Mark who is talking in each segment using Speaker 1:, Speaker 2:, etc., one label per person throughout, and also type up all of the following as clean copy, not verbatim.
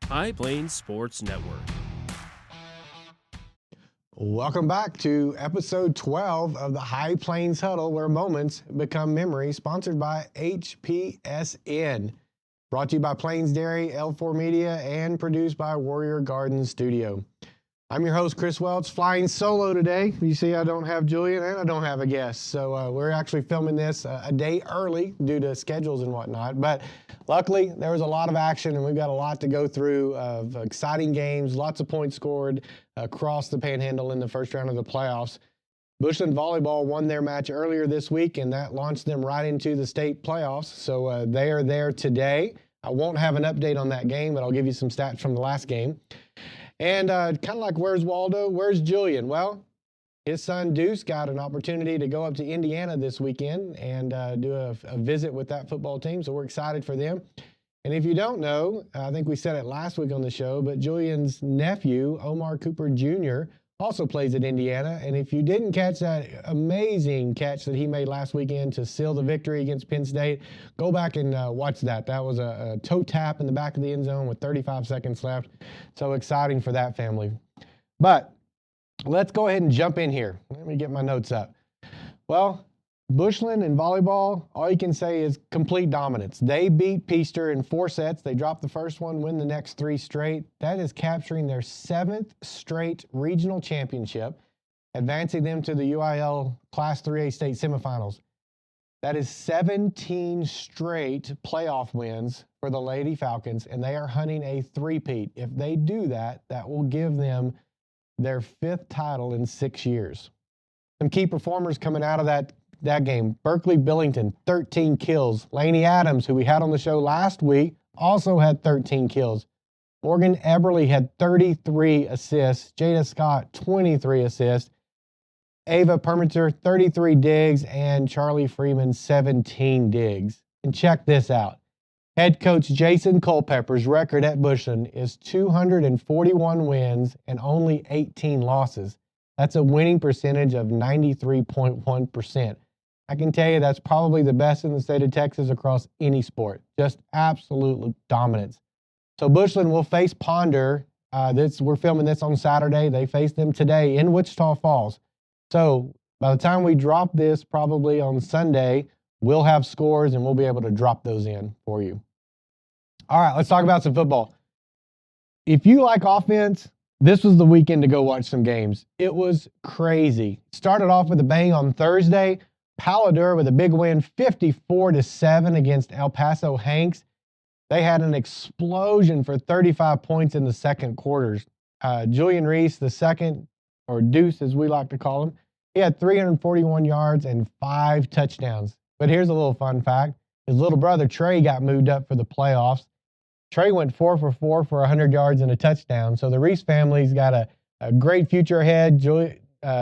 Speaker 1: High Plains Sports Network.
Speaker 2: Welcome back to episode 12 of the High Plains Huddle, where moments become memories, sponsored by HPSN. Brought to you by Plains Dairy, L4 Media, and produced by Warrior Garden Studio. I'm your host, Chris Welch, flying solo today. You see, I don't have Julian and I don't have a guest. So we're actually filming this a day early due to schedules and whatnot. But luckily, there was a lot of action and we've got a lot to go through of exciting games, lots of points scored across the Panhandle in the first round of the playoffs. Bushland Volleyball won their match earlier this week, and that launched them right into the state playoffs. So they are there today. I won't have an update on that game, but I'll give you some stats from the last game. And kind of like, where's Waldo? Where's Julian? Well, his son Deuce got an opportunity to go up to Indiana this weekend and do a visit with that football team. So we're excited for them. And if you don't know, I think we said it last week on the show, but Julian's nephew, Omar Cooper Jr., also plays at Indiana. And if you didn't catch that amazing catch that he made last weekend to seal the victory against Penn State, go back and watch that. That was a toe tap in the back of the end zone with 35 seconds left. So exciting for that family. But let's go ahead and jump in here. Let me get my notes up. Well, Bushland in volleyball, all you can say is complete dominance. They beat Peaster in 4 sets. They dropped the first one, win the next 3 straight. That is capturing their 7th straight regional championship, advancing them to the UIL Class 3A state semifinals. That is 17 straight playoff wins for the Lady Falcons, and they are hunting a three-peat. If they do that, that will give them their 5th title in 6 years. Some key performers coming out of that game. Berkeley Billington, 13 kills. Laney Adams, who we had on the show last week, also had 13 kills. Morgan Eberly had 33 assists. Jada Scott, 23 assists. Ava Permiter, 33 digs. And Charlie Freeman, 17 digs. And check this out. Head coach Jason Culpepper's record at Bushland is 241 wins and only 18 losses. That's a winning percentage of 93.1%. I can tell you that's probably the best in the state of Texas across any sport. Just absolute dominance. So Bushland will face Ponder. We're filming this on Saturday. They face them today in Wichita Falls. So by the time we drop this, probably on Sunday, we'll have scores and we'll be able to drop those in for you. All right, let's talk about some football. If you like offense, this was the weekend to go watch some games. It was crazy. Started off with a bang on Thursday. Paladur with a big win, 54-7 against El Paso Hanks. They had an explosion for 35 points in the second quarters. Julian Reese, the second, or Deuce as we like to call him, he had 341 yards and 5 touchdowns. But here's a little fun fact. His little brother Trey got moved up for the playoffs. Trey went 4 for 4 for 100 yards and a touchdown. So the Reese family's got a great future ahead.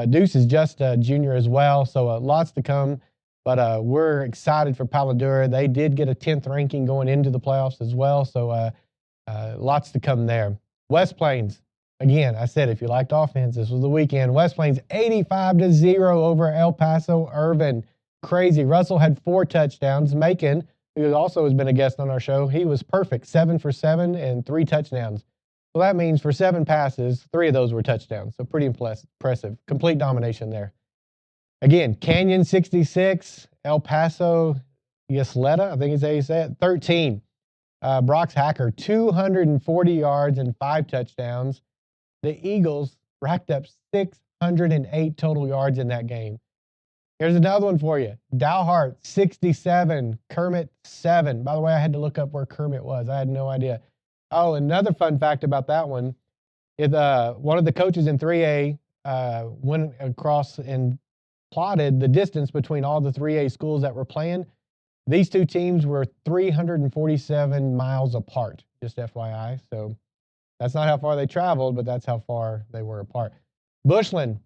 Speaker 2: Deuce is just a junior as well, so lots to come. But we're excited for Paladura. They did get a 10th ranking going into the playoffs as well, so lots to come there. West Plains, again, I said if you liked offense, this was the weekend. West Plains 85-0 over El Paso Irvin. Crazy. Russell had 4 touchdowns. Macon, who also has been a guest on our show, he was perfect, 7 for 7 and 3 touchdowns. So that means for 7 passes, 3 of those were touchdowns. So pretty impressive. Complete domination there. Again, Canyon 66, El Paso Ysleta, I think is how you say it, 13. Brock's Hacker, 240 yards and 5 touchdowns. The Eagles racked up 608 total yards in that game. Here's another one for you. Dalhart, 67. Kermit, 7. By the way, I had to look up where Kermit was. I had no idea. Oh, another fun fact about that one is one of the coaches in 3A went across and plotted the distance between all the 3A schools that were playing. These two teams were 347 miles apart, just FYI. So that's not how far they traveled, but that's how far they were apart. Bushland.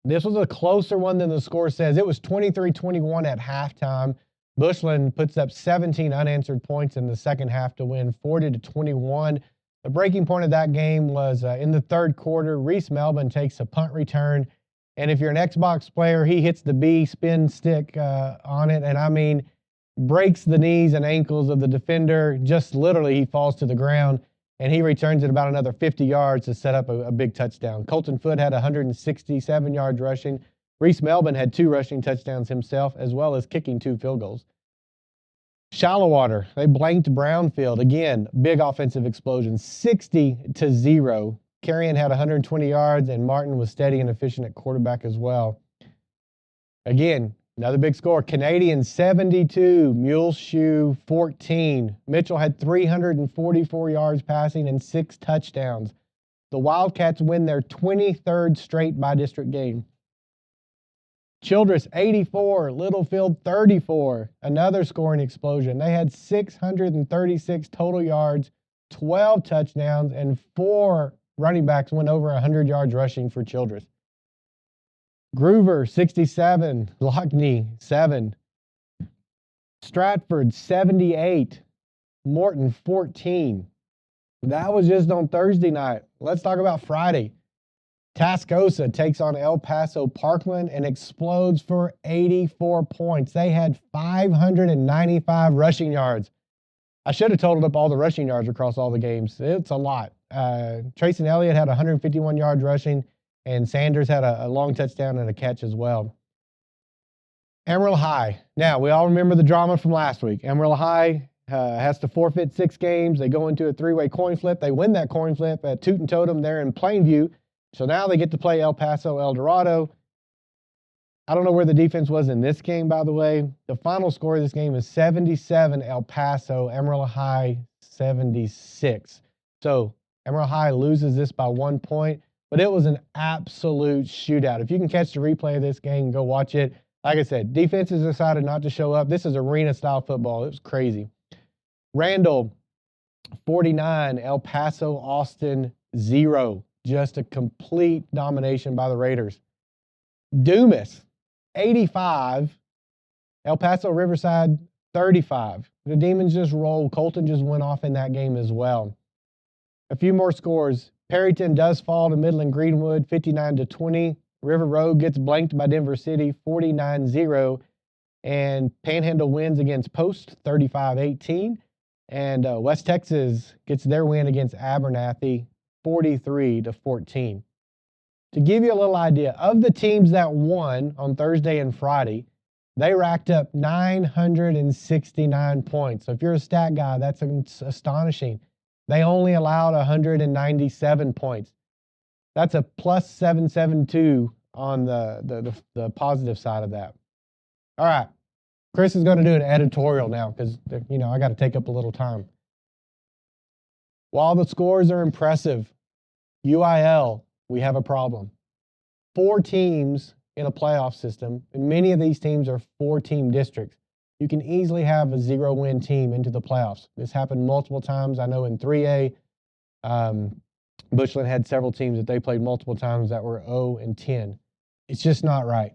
Speaker 2: This was a closer one than the score says. It was 23-21 at halftime. Bushland puts up 17 unanswered points in the second half to win 40-21. The breaking point of that game was in the third quarter. Reese Melvin takes a punt return. And if you're an Xbox player, he hits the B spin stick on it. And I mean, breaks the knees and ankles of the defender. Just literally, he falls to the ground. and he returns it about another 50 yards to set up a big touchdown. Colton Foote had 167 yards rushing. Reese Melvin had 2 rushing touchdowns himself, as well as kicking 2 field goals. Shallow Water, they blanked Brownfield. Again, big offensive explosion, 60-0. Carrion had 120 yards, and Martin was steady and efficient at quarterback as well. Again, another big score. Canadian 72, Muleshoe 14. Mitchell had 344 yards passing and 6 touchdowns. The Wildcats win their 23rd straight by-district game. Childress 84, Littlefield 34. Another scoring explosion. They had 636 total yards, 12 touchdowns, and 4 running backs went over 100 yards rushing for Childress. Groover 67, Lockney 7. Stratford 78, Morton 14. That was just on Thursday night. Let's talk about Friday. Tascosa takes on El Paso Parkland and explodes for 84 points. They had 595 rushing yards. I should have totaled up all the rushing yards across all the games. It's a lot. Trayson Elliott had 151 yards rushing, and Sanders had a long touchdown and a catch as well. Amarillo High. Now, we all remember the drama from last week. Amarillo High has to forfeit 6 games. They go into a 3-way coin flip. They win that coin flip at Toot and Totem there in Plainview. So now they get to play El Paso El Dorado. I don't know where the defense was in this game, by the way. The final score of this game is 77 El Paso, Amarillo High 76. So Amarillo High loses this by 1 point, but it was an absolute shootout. If you can catch the replay of this game, go watch it. Like I said, defenses decided not to show up. This is arena-style football. It was crazy. Randall 49, El Paso Austin 0. Just a complete domination by the Raiders. Dumas 85, El Paso Riverside 35. The Demons just rolled. Colton just went off in that game as well. A few more scores. Perryton does fall to Midland Greenwood 59-20. River Road gets blanked by Denver City 49-0. And Panhandle wins against Post 35-18. And West Texas gets their win against Abernathy 43-14. To give you a little idea, of the teams that won on Thursday and Friday, they racked up 969 points. So if you're a stat guy, that's astonishing. They only allowed 197 points. That's a plus 772 on the positive side of that. All right. Chris is going to do an editorial now because, I got to take up a little time. While the scores are impressive, UIL, we have a problem. 4 teams in a playoff system, and many of these teams are 4-team districts. You can easily have a 0-win team into the playoffs. This happened multiple times. I know in 3A, Bushland had several teams that they played multiple times that were 0-10. It's just not right.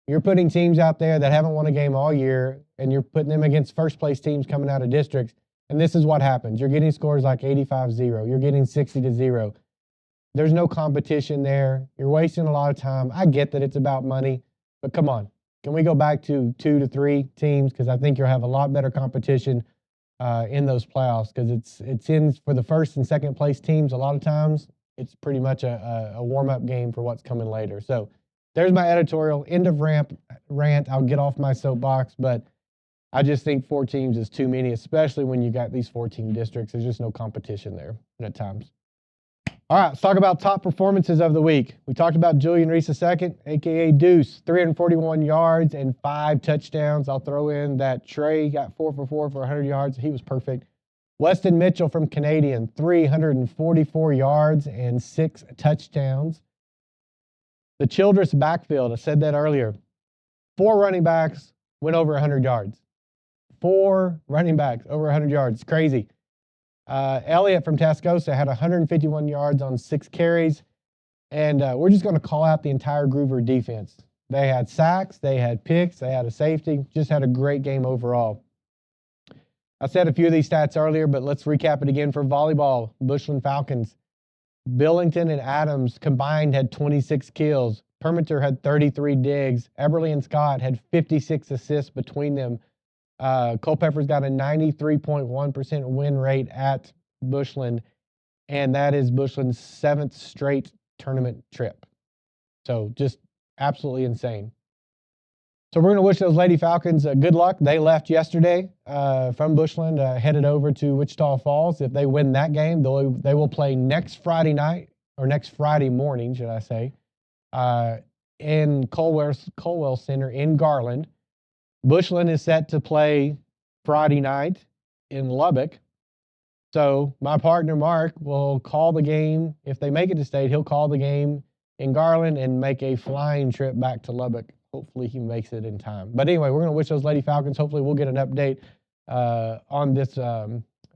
Speaker 2: You're putting teams out there that haven't won a game all year, and you're putting them against first-place teams coming out of districts, and this is what happens. You're getting scores like 85-0. You're getting 60-0. There's no competition there. You're wasting a lot of time. I get that it's about money, but come on. Can we go back to 2 to 3 teams? Because I think you'll have a lot better competition in those playoffs because it's in for the first and second place teams. A lot of times it's pretty much a warm-up game for what's coming later. So there's my editorial. End of rant. I'll get off my soapbox, but I just think 4 teams is too many, especially when you got these 4-team districts. There's just no competition there at times. All right, let's talk about top performances of the week. We talked about Julian Reese II, a.k.a. Deuce, 341 yards and 5 touchdowns. I'll throw in that Trey got 4 for 4 for 100 yards. He was perfect. Weston Mitchell from Canadian, 344 yards and 6 touchdowns. The Childress backfield, I said that earlier. 4 running backs went over 100 yards. 4 running backs over 100 yards. Crazy. Elliott from Tascosa had 151 yards on 6 carries. And we're just going to call out the entire Groover defense. They had sacks, they had picks, they had a safety. Just had a great game overall. I said a few of these stats earlier, but let's recap it again for volleyball. Bushland Falcons. Billington and Adams combined had 26 kills. Permiter had 33 digs. Eberly and Scott had 56 assists between them. Culpepper's got a 93.1% win rate at Bushland. and that is Bushland's 7th straight tournament trip. So just absolutely insane. So we're going to wish those Lady Falcons good luck. They left yesterday from Bushland, headed over to Wichita Falls. If they win that game, they will play next Friday night, or next Friday morning, should I say, in Colwell Center in Garland. Bushland is set to play Friday night in Lubbock. So my partner, Mark, will call the game. If they make it to state, he'll call the game in Garland and make a flying trip back to Lubbock. Hopefully he makes it in time. But anyway, we're going to wish those Lady Falcons. Hopefully we'll get an update on this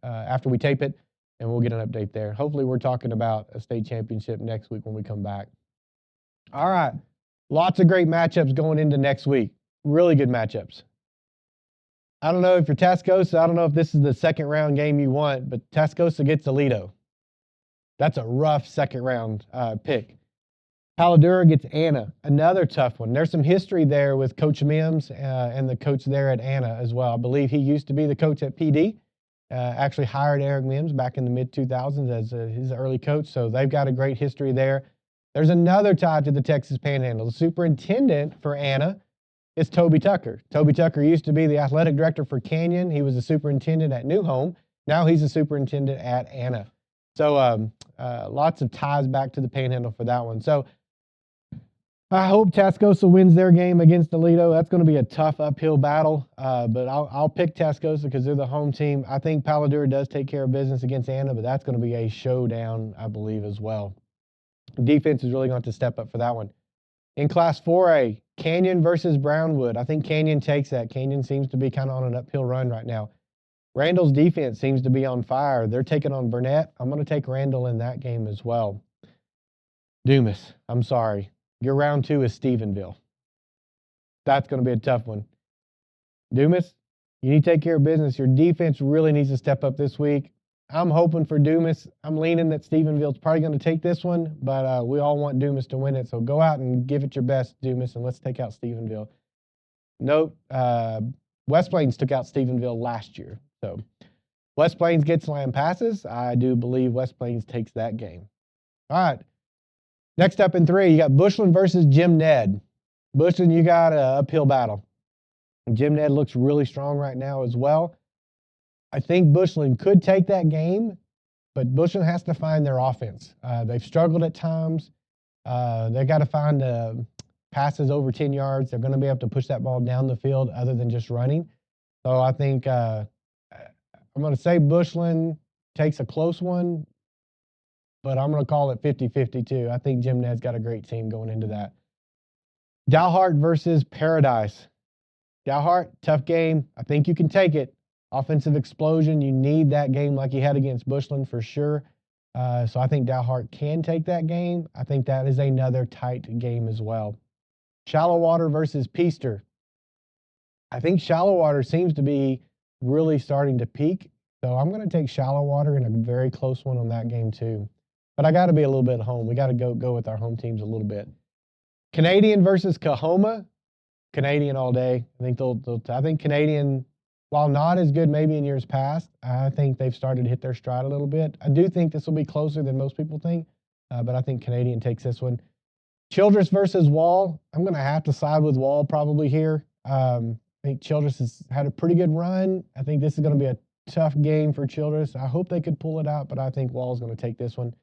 Speaker 2: after we tape it, and we'll get an update there. Hopefully we're talking about a state championship next week when we come back. All right. Lots of great matchups going into next week. Really good matchups. I don't know if you're Tascosa. I don't know if this is the second round game you want, but Tascosa gets Toledo. That's a rough second round pick. Paladura gets Anna, another tough one. There's some history there with Coach Mims and the coach there at Anna as well. I believe he used to be the coach at PD. Actually hired Eric Mims back in the mid-2000s as his early coach, so they've got a great history there. There's another tie to the Texas Panhandle. The superintendent for Anna is Toby Tucker. Toby Tucker used to be the athletic director for Canyon. He was the superintendent at New Home. Now he's the superintendent at Anna. So lots of ties back to the Panhandle for that one. So I hope Tascosa wins their game against Toledo. That's going to be a tough uphill battle, but I'll pick Tascosa because they're the home team. I think Paladura does take care of business against Anna, but that's going to be a showdown, I believe, as well. Defense is really going to have to step up for that one. In Class 4A, Canyon versus Brownwood. I think Canyon takes that. Canyon seems to be kind of on an uphill run right now. Randall's defense seems to be on fire. They're taking on Burnett. I'm going to take Randall in that game as well. Dumas, I'm sorry. Your round 2 is Stephenville. That's going to be a tough one. Dumas, you need to take care of business. Your defense really needs to step up this week. I'm hoping for Dumas. I'm leaning that Stephenville's probably going to take this one, but we all want Dumas to win it. So go out and give it your best, Dumas, and let's take out Stephenville. Note, West Plains took out Stephenville last year. So West Plains gets Lamb passes. I do believe West Plains takes that game. All right. Next up in 3, you got Bushland versus Jim Ned. Bushland, you got an uphill battle. Jim Ned looks really strong right now as well. I think Bushland could take that game, but Bushland has to find their offense. They've struggled at times. They've got to find passes over 10 yards. They're going to be able to push that ball down the field other than just running. So I think I'm going to say Bushland takes a close one, but I'm going to call it 50-50 too. I think Jim Ned's got a great team going into that. Dalhart versus Paradise. Dalhart, tough game. I think you can take it. Offensive explosion. You need that game like you had against Bushland for sure. So I think Dalhart can take that game. I think that is another tight game as well. Shallow Water versus Peaster. I think Shallow Water seems to be really starting to peak. So I'm going to take Shallow Water in a very close one on that game too. But I got to be a little bit home. We got to go with our home teams a little bit. Canadian versus Kahoma. Canadian all day. I think Canadian, while not as good maybe in years past, I think they've started to hit their stride a little bit. I do think this will be closer than most people think, but I think Canadian takes this one. Childress versus Wall. I'm going to have to side with Wall probably here. I think Childress has had a pretty good run. I think this is going to be a tough game for Childress. I hope they could pull it out, but I think Wall is going to take this one.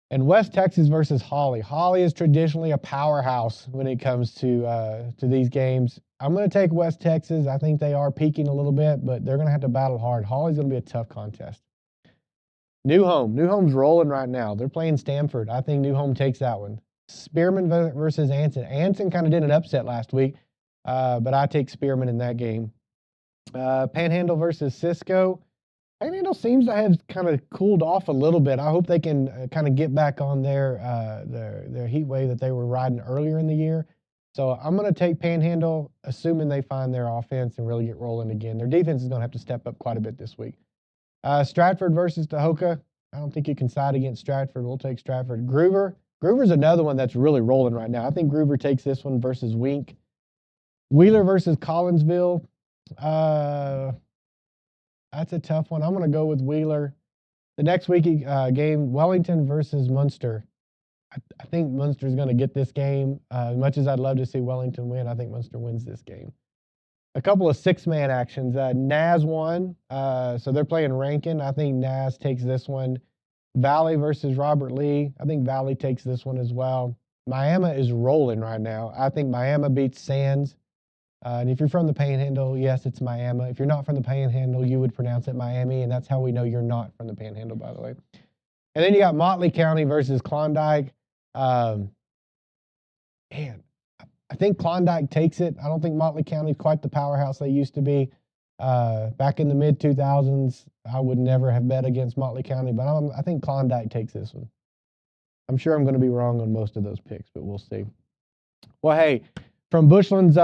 Speaker 2: And West Texas versus Holly. Holly is traditionally a powerhouse when it comes to these games. I'm going to take West Texas. I think they are peaking a little bit, but they're going to have to battle hard. Holly's going to be a tough contest. New Home. New Home's rolling right now. They're playing Stanford. I think New Home takes that one. Spearman versus Anson. Anson kind of did an upset last week, but I take Spearman in that game. Panhandle versus Cisco. Panhandle seems to have kind of cooled off a little bit. I hope they can kind of get back on their heat wave that they were riding earlier in the year. So I'm going to take Panhandle, assuming they find their offense and really get rolling again. Their defense is going to have to step up quite a bit this week. Stratford versus Tahoka. I don't think you can side against Stratford. We'll take Stratford. Groover's another one that's really rolling right now. I think Groover takes this one versus Wink. Wheeler versus Collinsville. That's a tough one. I'm going to go with Wheeler. The next week game, Wellington versus Munster. I think Munster's going to get this game. As much as I'd love to see Wellington win, I think Munster wins this game. A couple of six-man actions. Naz won, so they're playing Rankin. I think Naz takes this one. Valley versus Robert Lee. I think Valley takes this one as well. Miami is rolling right now. I think Miami beats Sands. And if you're from the Panhandle, yes, it's Miami. If you're not from the Panhandle, you would pronounce it Miami, and that's how we know you're not from the Panhandle, by the way. And then you got Motley County versus Klondike. Man, I think Klondike takes it. I don't think Motley County is quite the powerhouse they used to be. Back in the mid-2000s, I would never have bet against Motley County, but I think Klondike takes this one. I'm sure I'm going to be wrong on most of those picks, but we'll see. Well, hey, from Bushland's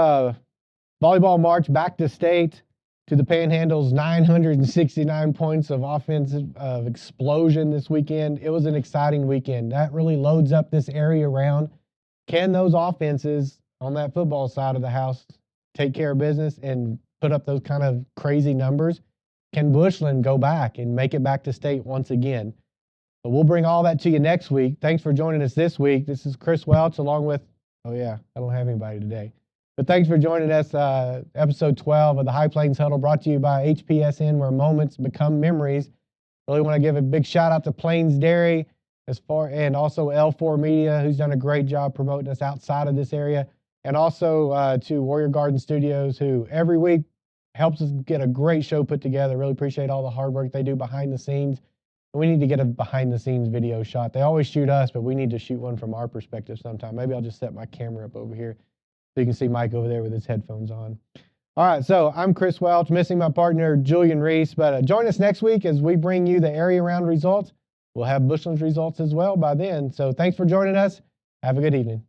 Speaker 2: volleyball march back to state to the Panhandle's 969 points of offensive explosion this weekend, it was an exciting weekend. That really loads up this area around. Can those offenses on that football side of the house take care of business and put up those kind of crazy numbers? Can Bushland go back and make it back to state once again? But we'll bring all that to you next week. Thanks for joining us this week. This is Chris Welch along with, I don't have anybody today. But thanks for joining us, episode 12 of the High Plains Huddle, brought to you by HPSN, where moments become memories. Really want to give a big shout out to Plains Dairy and also L4 Media, who's done a great job promoting us outside of this area, and also to Warrior Garden Studios, who every week helps us get a great show put together. Really appreciate all the hard work they do behind the scenes. And we need to get a behind the scenes video shot. They always shoot us, but we need to shoot one from our perspective sometime. Maybe I'll just set my camera up over here so you can see Mike over there with his headphones on. All right, so I'm Chris Welch, missing my partner Julian Reese, but join us next week as we bring you the area round results. We'll have Bushland's results as well by then. So thanks for joining us. Have a good evening.